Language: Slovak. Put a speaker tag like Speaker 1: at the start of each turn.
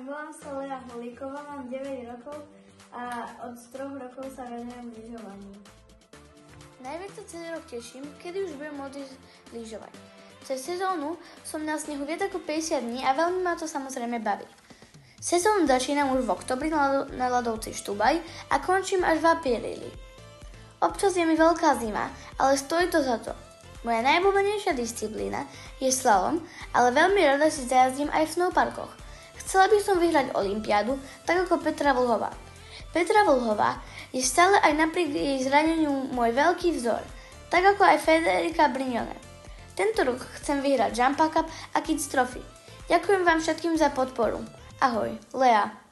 Speaker 1: volám sa Lea Holíková, mám 9 rokov a od 3 rokov sa venujem lyžovaniu.
Speaker 2: Najviac sa celý rok teším, kedy už budem môcť lyžovať. Cez sezónu som na snehu viac ako 50 dní a veľmi ma to samozrejme baví. Sezónu začínam už v oktobri na ľadovci Štúbaj a končím až v apríli. Občas je mi veľká zima, ale stojí to za to. Moja najobľúbenejšia disciplína je slalom, ale veľmi rada si zajazdím aj v snowparkoch. Chcela by som vyhrať olympiádu, tak ako Petra Vlhová. Petra Vlhová je stále aj napriek jej zraneniu môj veľký vzor, tak ako aj Federica Brignone. Tento rok chcem vyhrať Jumpa Cup a Kids Trophy. Ďakujem vám všetkým za podporu. Ahoj, Lea.